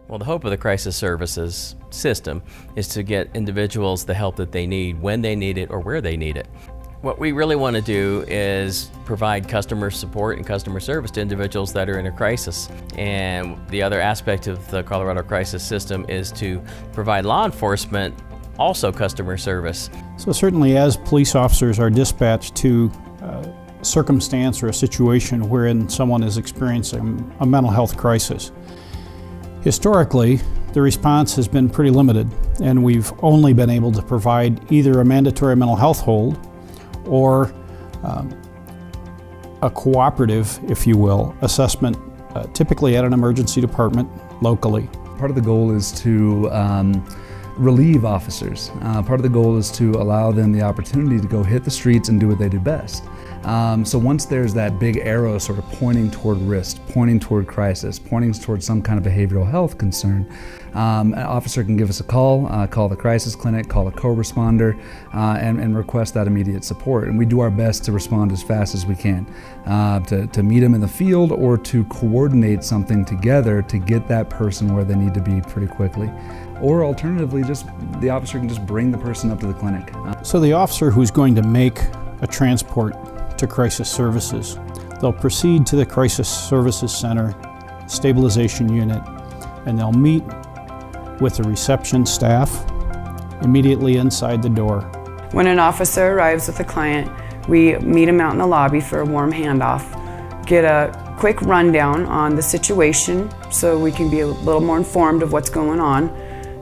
Well, the hope of the crisis services system is to get individuals the help that they need, when they need it, or where they need it. What we really want to do is provide customer support and customer service to individuals that are in a crisis. And the other aspect of the Colorado crisis system is to provide law enforcement also customer service. So certainly as police officers are dispatched to a circumstance or a situation wherein someone is experiencing a mental health crisis, historically the response has been pretty limited, and we've only been able to provide either a mandatory mental health hold or a cooperative, if you will, assessment, typically at an emergency department locally. Part of the goal is to relieve officers. Part of the goal is to allow them the opportunity to go hit the streets and do what they do best. So once there's that big arrow sort of pointing toward risk, pointing toward crisis, pointing toward some kind of behavioral health concern, an officer can give us a call, call the crisis clinic, call a co-responder, and request that immediate support. And we do our best to respond as fast as we can, to meet them in the field or to coordinate something together to get that person where they need to be pretty quickly. Or alternatively, just the officer can just bring the person up to the clinic. So the officer who's going to make a transport to crisis services, they'll proceed to the crisis services center, stabilization unit, and they'll meet with the reception staff immediately inside the door. When an officer arrives with a client, we meet him out in the lobby for a warm handoff, get a quick rundown on the situation so we can be a little more informed of what's going on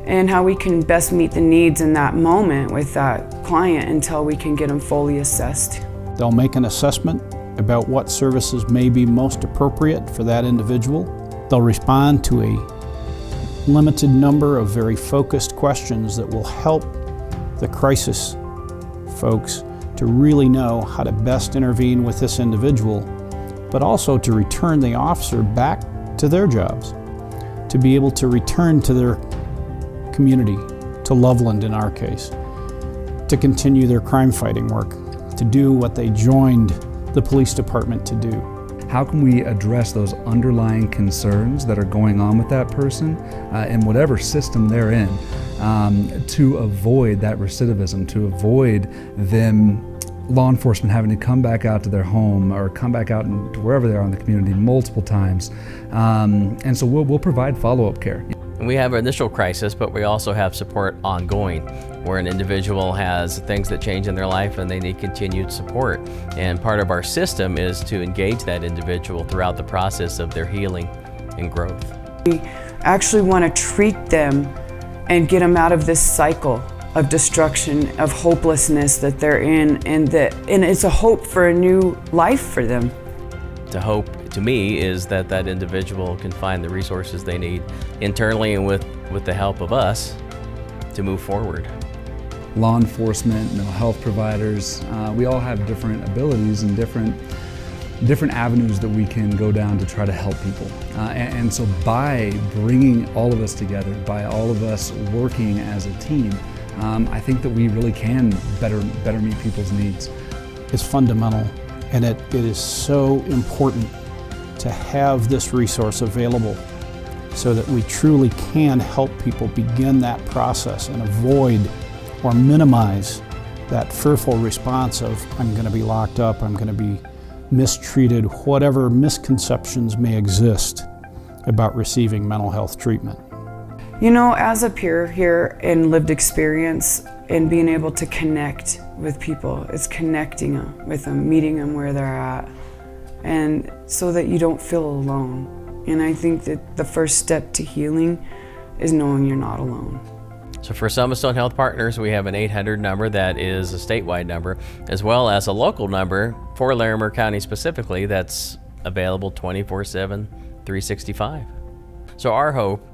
and how we can best meet the needs in that moment with that client until we can get them fully assessed. They'll make an assessment about what services may be most appropriate for that individual. They'll respond to a limited number of very focused questions that will help the crisis folks to really know how to best intervene with this individual, but also to return the officer back to their jobs, to be able to return to their community, to Loveland in our case, to continue their crime fighting work, to do what they joined the police department to do. How can we address those underlying concerns that are going on with that person in whatever system they're in to avoid that recidivism, to avoid them, law enforcement, having to come back out to their home or come back out to wherever they are in the community multiple times. And so we'll provide follow-up care. And we have an initial crisis, but we also have support ongoing, where an individual has things that change in their life and they need continued support. And part of our system is to engage that individual throughout the process of their healing and growth. We actually want to treat them and get them out of this cycle of destruction, of hopelessness that they're in, and it's a hope for a new life for them. The hope, to me, is that that individual can find the resources they need internally and with the help of us to move forward. Law enforcement, mental health providers, we all have different abilities and different avenues that we can go down to try to help people. And so by bringing all of us together, by all of us working as a team, I think that we really can better meet people's needs. It's fundamental, and it is so important to have this resource available so that we truly can help people begin that process and avoid or minimize that fearful response of, I'm going to be locked up, I'm going to be mistreated, whatever misconceptions may exist about receiving mental health treatment. You know, as a peer here in lived experience and being able to connect with people, it's connecting with them, meeting them where they're at, and so that you don't feel alone. And I think that the first step to healing is knowing you're not alone. So for Summitstone Health Partners, we have an 800 number that is a statewide number, as well as a local number for Larimer County specifically that's available 24/7, 365. So our hope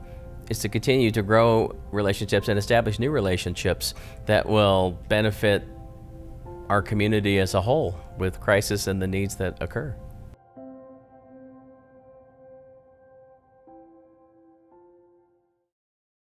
is to continue to grow relationships and establish new relationships that will benefit our community as a whole with crisis and the needs that occur.